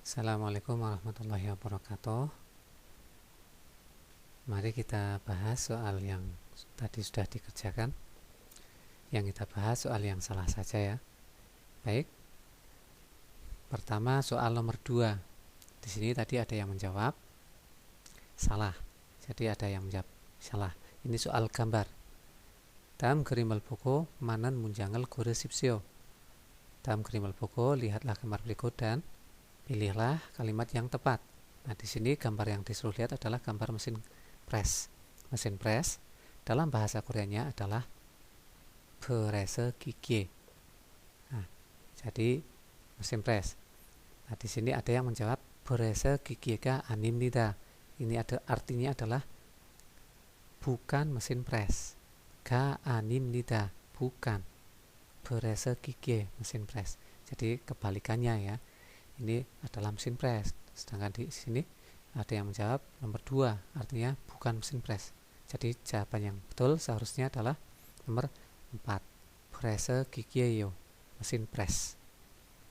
Assalamualaikum warahmatullahi wabarakatuh. Mari kita bahas soal yang tadi sudah dikerjakan. Yang kita bahas soal yang salah saja ya. Baik. Pertama soal nomor 2. Di sini tadi ada yang menjawab salah. Jadi ada yang menjawab salah. Ini soal gambar. Dalam gerimal buku manan munjangal gure sipsio. Dalam gerimal buku lihatlah gambar berikut dan pilihlah kalimat yang tepat. Nah, di sini gambar yang disuruh lihat adalah gambar mesin press. Mesin press dalam bahasa Koreanya adalah presse-gigie. Nah, jadi mesin press. Nah, di sini ada yang menjawab presse-gigiega a닙니다. Ini ada artinya adalah bukan mesin press. Ga a닙니다, bukan. Presse-gigie, mesin press. Jadi kebalikannya ya. Ini adalah mesin press. Sedangkan di sini ada yang menjawab nomor 2, artinya bukan mesin press. Jadi jawaban yang betul seharusnya adalah nomor 4. Presse-gigie, mesin press.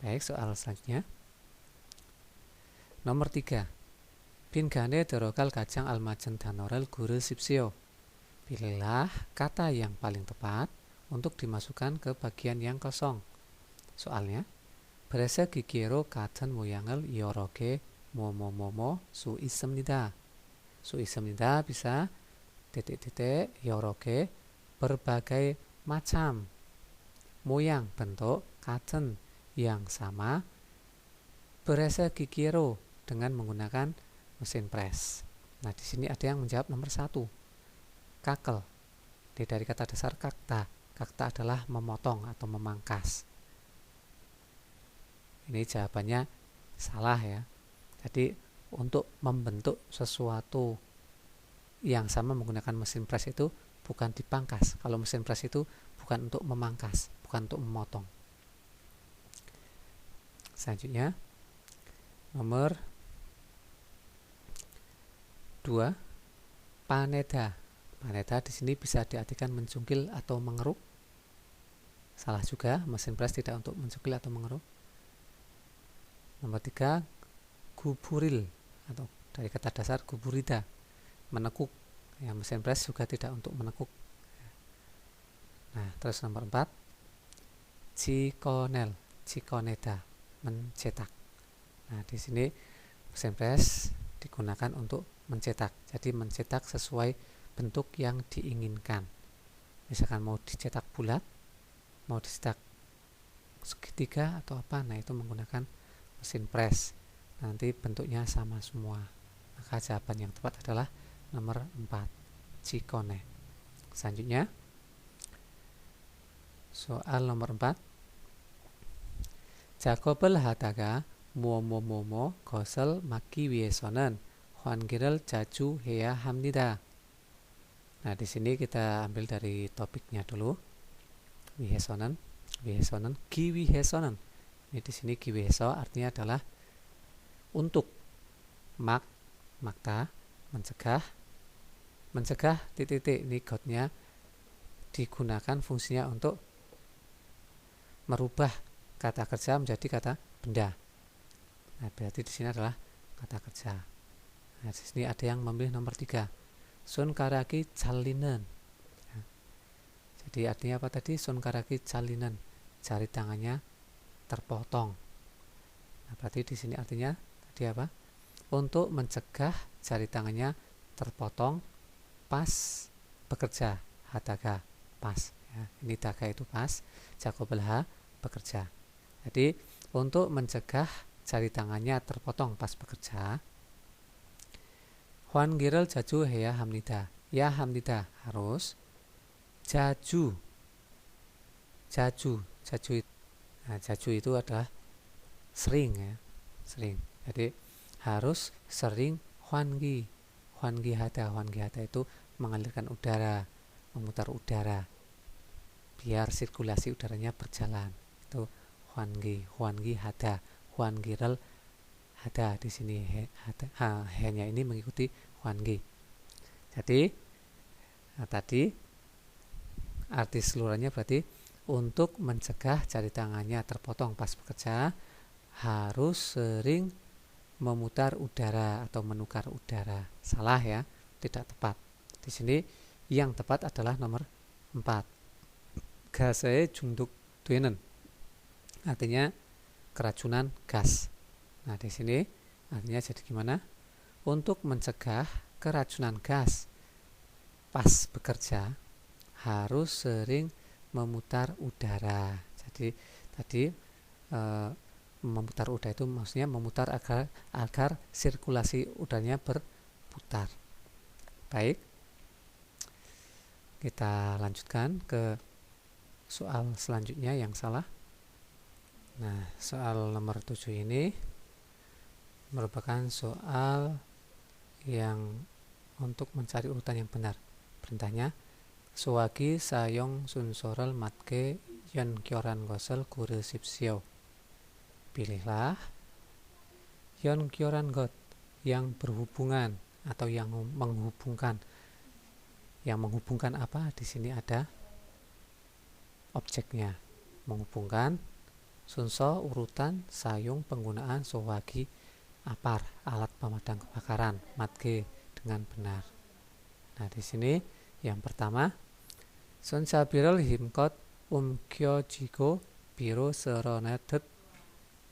Baik, soal selanjutnya. Nomor 3. 빈칸에 들어갈 가장 알맞은 단어를 고르십시오. Pilihlah kata yang paling tepat untuk dimasukkan ke bagian yang kosong. Soalnya, presse-gigi로 같은 모양을 여러 개 뭐뭐뭐뭐 수 있습니다. 수 있습니다 bisa titik-titik 여러 개 berbagai macam moyang bentuk 같은 yang sama presse-gigi로 dengan menggunakan mesin press. Nah, di sini ada yang menjawab nomor 1. Kakel. Dari kata dasar kakta. Kakta adalah memotong atau memangkas. Ini jawabannya salah ya. Jadi untuk membentuk sesuatu yang sama menggunakan mesin press itu bukan dipangkas. Kalau mesin press itu bukan untuk memangkas, bukan untuk memotong. Selanjutnya nomor 2, paneda. Paneda di sini bisa diartikan mencungkil atau mengeruk. Salah juga, mesin press tidak untuk mencungkil atau mengeruk. Nomor 3, guburil atau dari kata dasar guburida, menekuk. Ya, mesin press juga tidak untuk menekuk. Nah, terus nomor 4, cikonel, cikoneda, mencetak. Nah, di sini mesin press digunakan untuk mencetak. Jadi mencetak sesuai bentuk yang diinginkan. Misalkan mau dicetak bulat, mau dicetak segitiga atau apa, nah itu menggunakan mesin press. Nanti bentuknya sama semua. Maka jawaban yang tepat adalah nomor 4, cikone. Selanjutnya soal nomor 4. 작업을 하다가 뭐뭐뭐뭐 것을 막기 위해서는 환기를 자주 해야 합니다. Nah, di sini kita ambil dari topiknya dulu. Wihesonen, giwihesonen. Ini di sini giwiheso artinya adalah untuk, makta, mencegah titik-titik. Ini godnya digunakan fungsinya untuk merubah kata kerja menjadi kata benda. Nah, berarti di sini adalah kata kerja. Nah, di sini ada yang memilih nomor 3. 손가락이 잘리는. Jadi artinya apa tadi? 손가락이 잘리는, jari tangannya terpotong. Nah, berarti di sini artinya tadi apa? Untuk mencegah jari tangannya terpotong pas bekerja. Hadaga, pas. Ya, ini daga itu pas. Jakobelha, bekerja. Jadi untuk mencegah jari tangannya terpotong pas bekerja, 환기를 자주 해야 합니다. Ya 합니다. harus jaju. Nah, jaju itu adalah sering ya, sering. Jadi harus sering 환기. 환기 hada itu mengalirkan udara, memutar udara biar sirkulasi udaranya berjalan. Itu 환기 hada, 환기를 ada di sini hanya ini mengikuti 환기. Jadi tadi arti seluruhnya berarti untuk mencegah jari tangannya terpotong pas bekerja harus sering memutar udara atau menukar udara. Salah ya, tidak tepat. Di sini yang tepat adalah nomor 4. Gas에 중독되는, artinya keracunan gas. Nah, di sini artinya jadi gimana? Untuk mencegah keracunan gas pas bekerja harus sering memutar udara. Jadi tadi memutar udara itu maksudnya memutar agar sirkulasi udaranya berputar. Baik, kita lanjutkan ke soal selanjutnya yang salah. Nah, soal nomor 7 ini merupakan soal yang untuk mencari urutan yang benar. Perintahnya, Soagi sayong sunsorel matke yon kyoran gosel kure sipsio. Pilihlah yon kyoran got, yang berhubungan atau yang menghubungkan. Yang menghubungkan apa? Di sini ada objeknya. Menghubungkan, sunso urutan, sayung penggunaan, soagi apar, alat pemadam kebakaran, matke dengan benar. Nah, di sini yang pertama, sonsabiral himkot umkyo jiko biro seronedet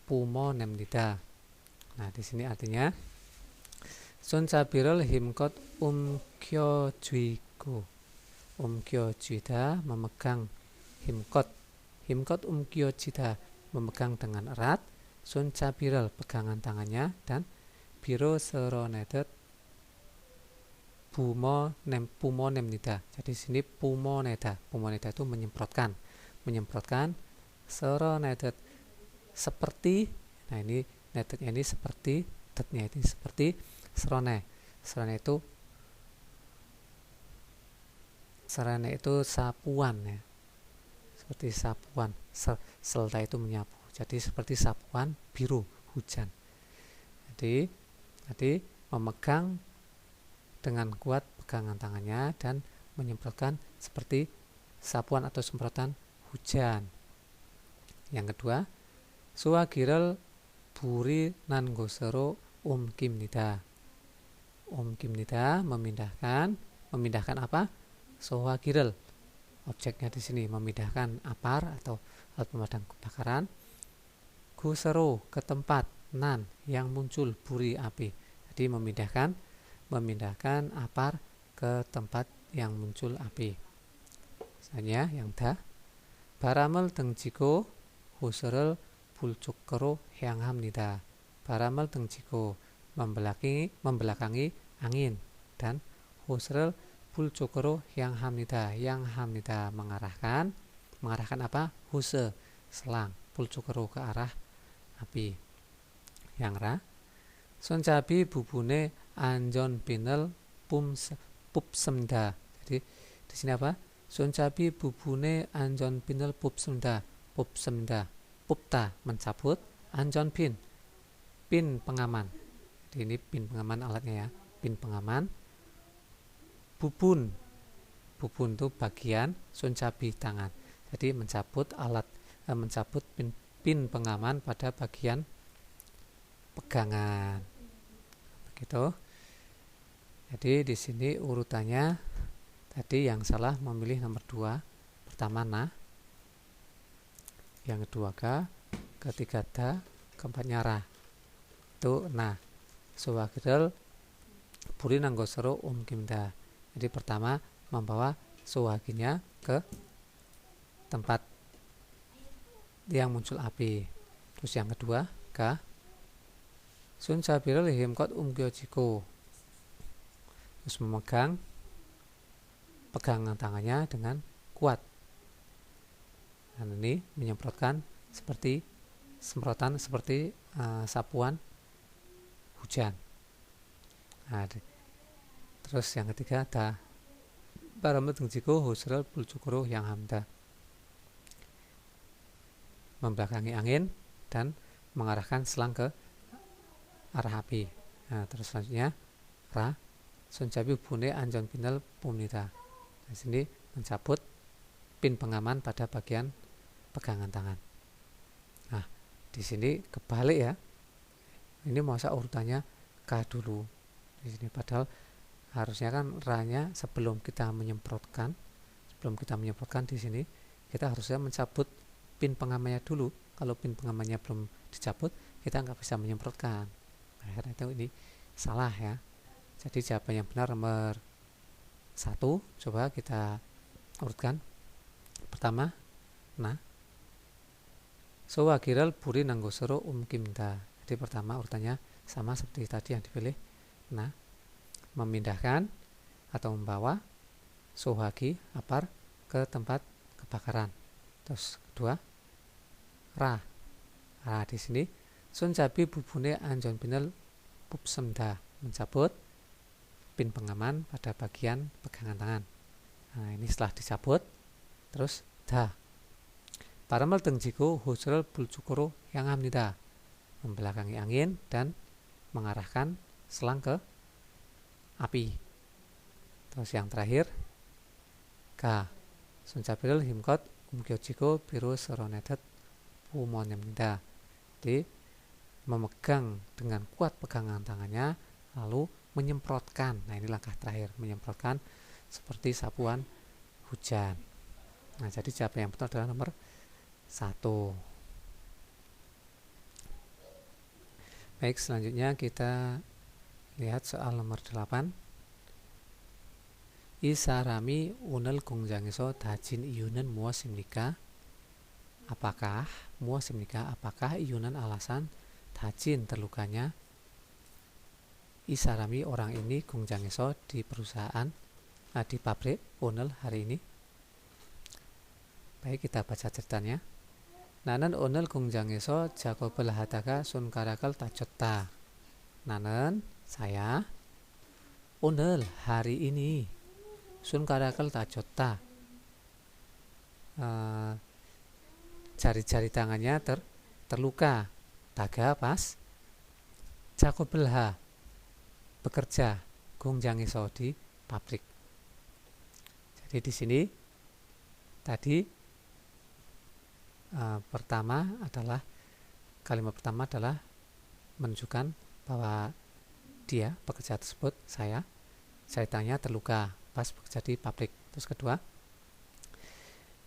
pumo nemdida. Nah, di sini artinya sonsabiral himkot umkyo jiko. Umkyo jida memegang, himkot umkyo jida memegang dengan erat, sonsabiral pegangan tangannya, dan biro seronedet pumo nemnida. Jadi sini pumoneda itu menyemprotkan seronedet seperti. Nah, ini netednya ini seperti, tetnya ini seperti serone itu sapuan ya, seperti sapuan. Selta itu menyapu, jadi seperti sapuan biru hujan. Jadi memegang dengan kuat pegangan tangannya dan menyemprotkan seperti sapuan atau semprotan hujan. Yang kedua, suwagiral buri nan gosero kimnida. Kimnida memindahkan apa? Suwagiral. Objeknya di sini memindahkan apar atau alat pemadam kebakaran. Gosero ke tempat, nan yang muncul, buri api. Jadi memindahkan apar ke tempat yang muncul api. Misalnya yang baramel tengjiko huserel bulcukero hyanghamnida. Baramel tengjiko membelakangi angin, dan huserel bulcukero hyanghamnida. Yang hamnida mengarahkan apa? Huse, selang, bulcukero ke arah api. Yang soncabi bubune anjon pinel pupsemda. Jadi di sini apa? Soncabi bubune anjon pinel pupsemda. Pupta mencabut, anjon pin pengaman. Jadi ini pin pengaman alatnya ya, pin pengaman. Bubun itu bagian, soncabi tangan. Jadi mencabut pin pengaman pada bagian pegangan. Begitu. Jadi di sini urutannya tadi yang salah memilih nomor 2. Pertama na, yang kedua ga, ketiga da, keempatnya ra. Itu na. Suwagidel buri nanggosero kimda. Jadi pertama membawa suwaginya ke tempat yang muncul api. Terus yang kedua ga, sun sabirel himkot jiko. Terus memegang pegangan tangannya dengan kuat. Dan ini menyemprotkan seperti sapuan hujan. Nah, terus yang ketiga ada baramet jiko husrel bulcukro yang hamda. Membelakangi angin dan mengarahkan selang ke arah api. Nah, terus selanjutnya ra soncabi bune anjon pinel pumnida. Di sini mencabut pin pengaman pada bagian pegangan tangan. Nah, di sini kebalik ya. Ini masa urutannya K dulu di sini, padahal harusnya kan ra-nya sebelum kita menyemprotkan di sini kita harusnya mencabut pin pengamannya dulu. Kalau pin pengamannya belum dicabut, kita nggak bisa menyemprotkan. Nah, karena itu ini salah ya. Jadi jawaban yang benar nomor 1. Coba kita urutkan. Pertama, nah, sowagiral buri nanggosoro umkimda. Jadi pertama urutannya sama seperti tadi yang dipilih. Nah, memindahkan atau membawa sohagi apar ke tempat kebakaran. Terus kedua, ra di sini sun cabi bubune anjon pinel pupsemda, mencabut pin pengaman pada bagian pegangan tangan. Nah, ini setelah dicabut, terus da paramel tengjiku husrul bulcukuru yang amnida, membelakangi angin dan mengarahkan selang ke api. Terus yang terakhir, K suncabil himkot umkyojiko biru seronetet pumonyamnida. Jadi memegang dengan kuat pegangan tangannya lalu menyemprotkan. Nah, ini langkah terakhir, menyemprotkan seperti sapuan hujan. Nah, jadi jawaban yang betul adalah nomor 1. Baik, selanjutnya kita lihat soal nomor 8. Isarami unel 공장에서 다진 이유는 무엇입니까? Apakah iunan alasan dajin terlukanya Isarami orang ini 공장에서 di perusahaan di pabrik unel hari ini. Baik, kita baca ceritanya. 나는 오늘 공장에서 작업을 하다가 손가락을 다쳤다. 나는 saya 오늘 hari ini 손가락을 다쳤다. Jari-jari tangannya terluka. 다가 pas 작업을 하 bekerja 공장에서 di pabrik. Jadi di sini tadi kalimat pertama adalah menunjukkan bahwa dia pekerja tersebut saya tangannya terluka pas bekerja di pabrik. Terus kedua,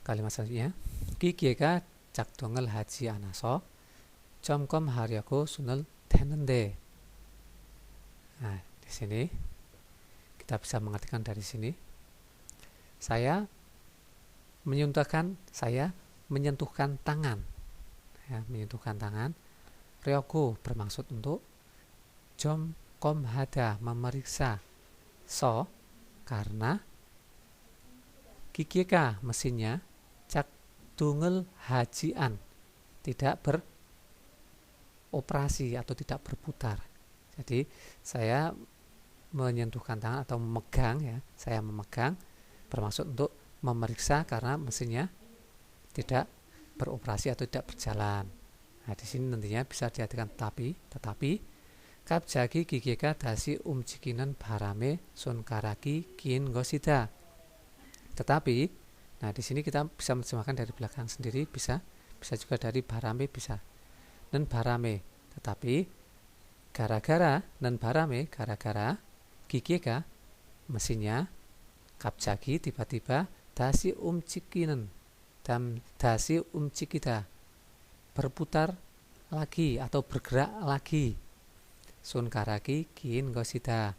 kalimat selanjutnya 기계가 작동을 하지 않아서 점검하려고 손을 댔는데. Nah, di sini kita bisa mengartikan dari sini saya menyentuhkan tangan. Ya, menyentuhkan tangan. Ryoku bermaksud untuk, 점검하다 memeriksa, so karena 기계가 mesinnya 작동을 하지안 tidak beroperasi atau tidak berputar. Jadi saya menyentuhkan tangan atau memegang ya, saya memegang bermaksud untuk memeriksa karena mesinnya tidak beroperasi atau tidak berjalan. Nah, di sini nantinya bisa diartikan tetapi 갑자기 기계가 다시 움직이는 바람에 손가락이 긴 것이다. Tetapi, nah di sini kita bisa menerjemahkan dari belakang sendiri, bisa juga dari barame bisa. Dan barame, tetapi gara-gara 기계가 mesinnya 갑자기 tiba-tiba 다시 움직이다 berputar lagi atau bergerak lagi. 손가락이 긴 것이다.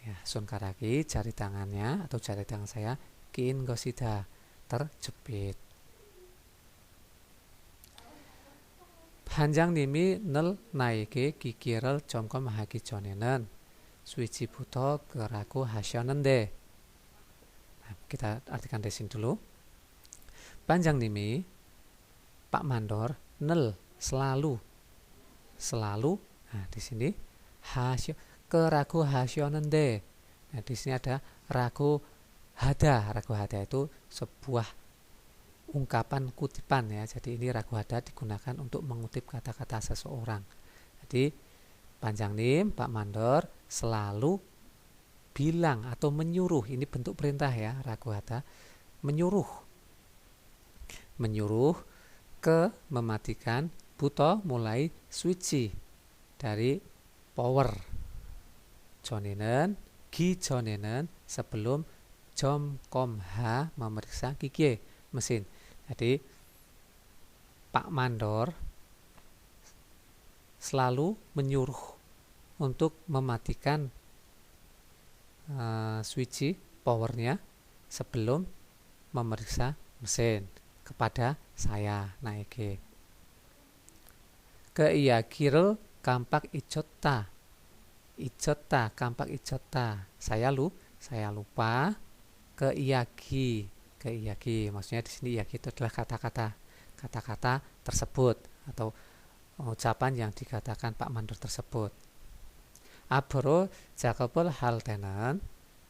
Ya, 손가락이 jari tangannya atau jari tangan saya 긴 것이다 terjepit. 반장님이 늘 나에게 기계를 점검하기 전에는 스위치부터 끄라고 하셨는데. Nah, kita artikan dari sini dulu. 반장님이 Pak Mandor selalu. Nah, di sini keragu hasyonende. Nah, di sini ada ragu hada itu sebuah ungkapan kutipan ya. Jadi ini ragu hada digunakan untuk mengutip kata-kata seseorang. Jadi Panjangnim Pak Mandor selalu bilang atau menyuruh, ini bentuk perintah ya, ragu hada menyuruh ke mematikan buto mulai switch dari power 전에는 기전에는 sebelum 점검하 memeriksa gigi mesin. Jadi Pak Mandor selalu menyuruh untuk mematikan switch powernya sebelum memeriksa mesin kepada saya. Nah, iki ke iyagi를 깜빡 잊었다. 잊었다, 깜빡 잊었다. Saya lupa ke iyagi. Ke iyagi, maksudnya di sini iyagi itu adalah kata-kata tersebut atau ucapan yang dikatakan Pak Mandor tersebut. 앞으로 작업을 할 때는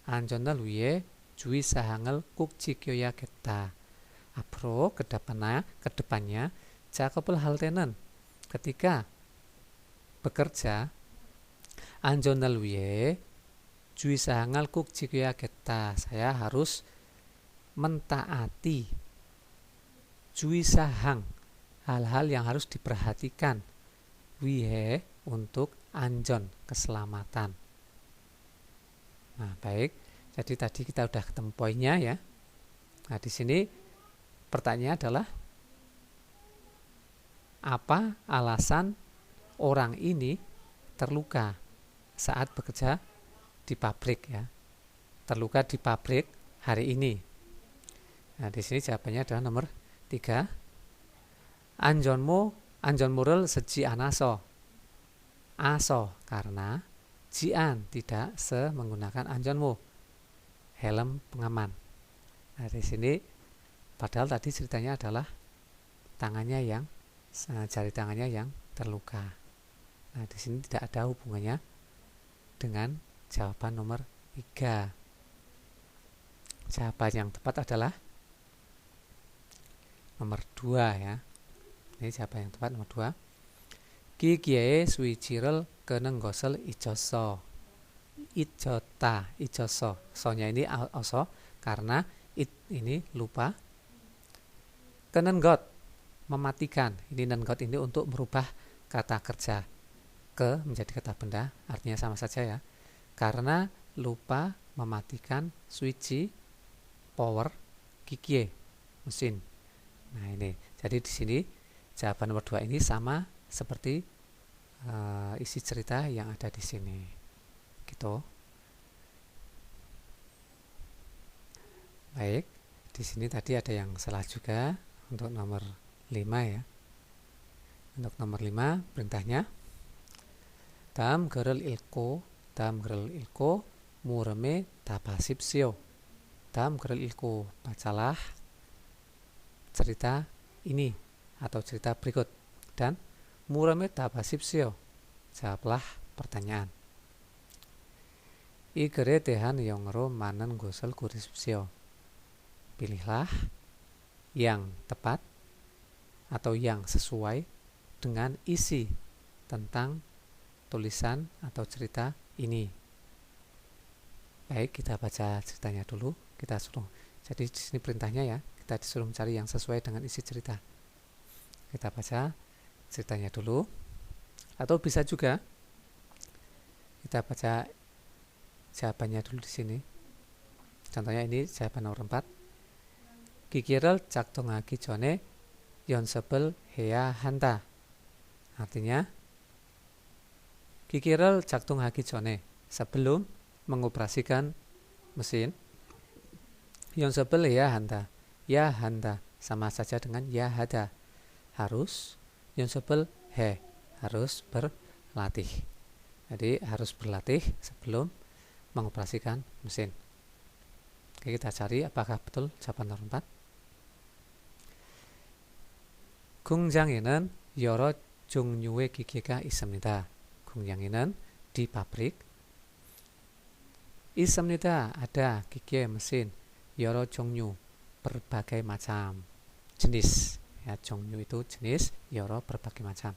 안전을 위해 주의사항을 꼭 지켜야겠다. 앞으로 kedepannya 작업을 할 때는 ketika bekerja 안전을 위해 주의사항을 꼭 지켜야겠다. Saya harus mentaati 주의사항, hal-hal yang harus diperhatikan. 위해 untuk anjon, keselamatan. Nah, baik. Jadi tadi kita udah ketemu poinnya ya. Nah, di sini pertanyaannya adalah apa alasan orang ini terluka saat bekerja di pabrik ya. Terluka di pabrik hari ini. Nah, di sini jawabannya adalah nomor 3. 안전모를 쓰지 않아서. aso karena jian tidak menggunakan anjonmu, helm pengaman. Nah, di sini padahal tadi ceritanya adalah jari tangannya yang terluka. Nah, di sini tidak ada hubungannya dengan jawaban nomor 3. Jawaban yang tepat adalah nomor 2 ya. Ini jawaban yang tepat nomor 2. 기기의 스위치를 끄는 것을 잊었어. 잊었어. sonya ini also karena ini lupa. 끄는 것 mematikan. Ini nen got ini untuk merubah kata kerja ke menjadi kata benda, artinya sama saja ya. Karena lupa mematikan switch power gigi mesin. Nah, ini. Jadi di sini jawaban nomor 2 ini sama seperti isi cerita yang ada di sini. Gitu. Baik, di sini tadi ada yang salah juga untuk nomor 5 ya. Untuk nomor 5 perintahnya 다음 글을 읽고 물음에 답하십시오. 다음 글을 읽고 bacalah cerita ini atau cerita berikut dan 물음에 답하십시오. jawablah pertanyaan. 이 글에 대한 내용으로 맞는 것을 고르십시오. Pilihlah yang tepat atau yang sesuai dengan isi tentang tulisan atau cerita ini. Baik, kita baca ceritanya dulu. Jadi di sini perintahnya ya, kita disuruh mencari yang sesuai dengan isi cerita. Kita baca ceritanya dulu, atau bisa juga kita baca jawabannya dulu di sini. Contohnya ini jawaban nomor 4. 기기를 작동하기 전에 연습을 해야 한다. Artinya 기기를 작동하기 전에 sebelum mengoperasikan mesin 연습을 해야 한다. Ya handa sama saja dengan ya hada. Harus 연습을 해, harus berlatih. Jadi harus berlatih sebelum mengoperasikan mesin. Oke, kita cari apakah betul jawaban nomor 4. 공장에는 여러 종류의 기계가 있습니다. 공장에는 di pabrik 있습니다. ada 기계 mesin 여러 종류 berbagai macam jenis. Ya, 종류 itu jenis, 여러 berbagai macam.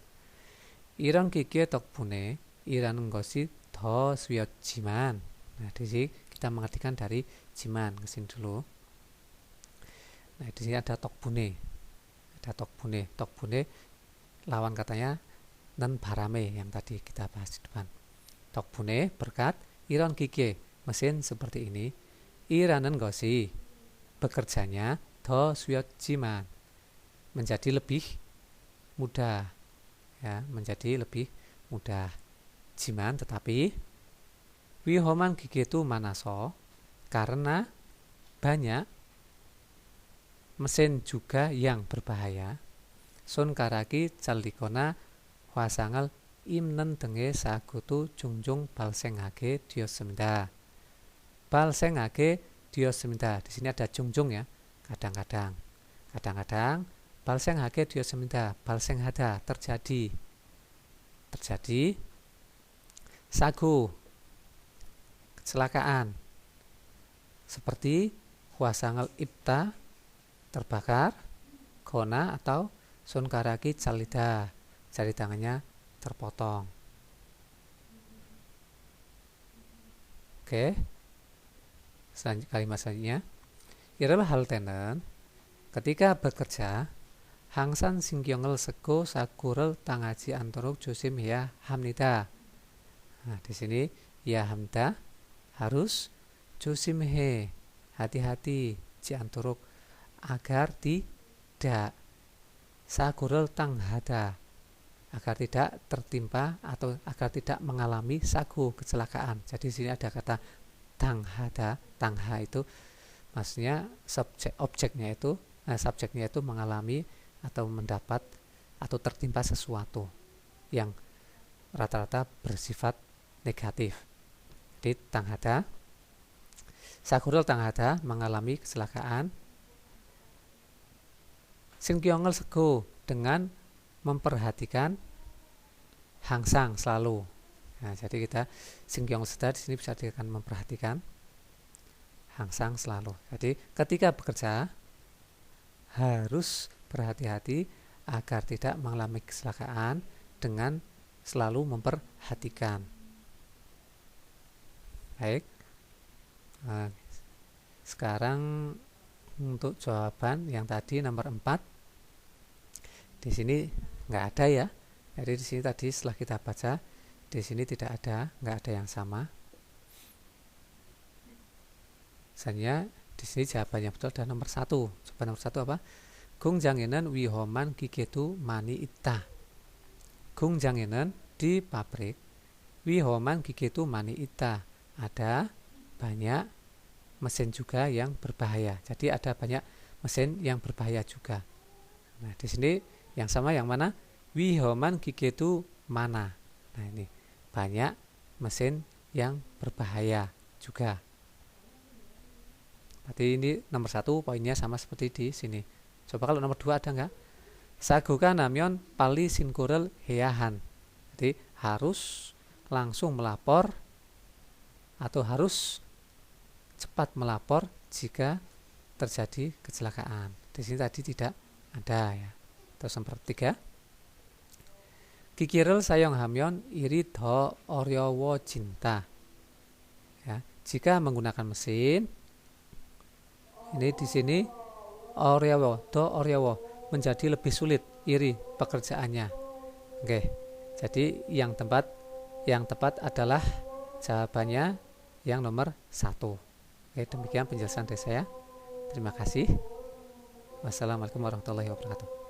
이런 기계 덕분에 일하는 것이 더 쉬웠지만. Nah, di sini kita mengartikan dari jiman ke sini dulu. Nah, di sini ada 덕분에. Ada 덕분에 lawan katanya dan barame yang tadi kita bahas di depan. Tokbune berkat iron gige mesin seperti ini. Iranen gosi bekerjanya 더 쉬웠지만 menjadi lebih mudah ya, menjadi lebih mudah. Jiman tetapi 위험한 기계도 많아서 karena banyak mesin juga yang berbahaya. 손가락이 잘리거나 화상을 입는 등의 사고도 종종 발생하게 되었습니다. 발생하게 되었습니다. Di sini ada 종종 ya, kadang-kadang. Kadang-kadang 발생하게 되었습니다. 발생하다 terjadi. Terjadi sago kecelakaan seperti 화상을 입다 terbakar, kona atau 손가락이 잘리다 jari tangannya terpotong. Oke. Kalimat selanjutnya. 이를 할 때는 ketika bekerja 항상 신경을 쓰고 사고를 당하지 않도록 조심해야 합니다. Nah, di sini ya hamda harus 조심해, hati-hati, 지않도록 agar tidak 사고를 당하다, agar tidak tertimpa atau agar tidak mengalami sago kecelakaan. Jadi di sini ada kata tanghada, tangha itu maksudnya subjeknya itu mengalami atau mendapat atau tertimpa sesuatu yang rata-rata bersifat negatif. Jadi tanghada, sago를 tanghada mengalami kecelakaan. 신경을 쓰고 dengan memperhatikan 항상 selalu. Nah, jadi kita 신경 쓰다 di sini bisa dikatakan memperhatikan 항상 selalu. Jadi ketika bekerja harus berhati-hati agar tidak mengalami kecelakaan dengan selalu memperhatikan. Baik. Nah, sekarang untuk jawaban yang tadi nomor 4. Di sini nggak ada ya. Jadi di sini tadi setelah kita baca, di sini tidak ada, nggak ada yang sama. Misalnya di sini jawabannya betul ada nomor 1. Jawaban nomor 1 apa? 공장에는 위험한 기계도 많이 있다. 공장에는 di pabrik 위험한 기계도 많이 있다. Ada banyak mesin juga yang berbahaya. Jadi ada banyak mesin yang berbahaya juga. Nah, di sini yang sama yang mana? 위험한 기계도 많아. Nah, ini banyak mesin yang berbahaya juga. Berarti ini nomor 1 poinnya sama seperti di sini. Coba kalau nomor 2 ada nggak? 사고가 나면 빨리 신고를 해야 한. Jadi harus langsung melapor atau harus cepat melapor jika terjadi kecelakaan. Di sini tadi tidak ada ya. Terus nomor 3. 기기를 사용하면 일이 더 어려워진다. Ya, jika menggunakan mesin, ini di sini 어려워 menjadi lebih sulit iri pekerjaannya. Oke. Jadi yang tepat adalah jawabannya yang nomor 1. Oke, demikian penjelasan dari saya. Terima kasih. Wassalamualaikum warahmatullahi wabarakatuh.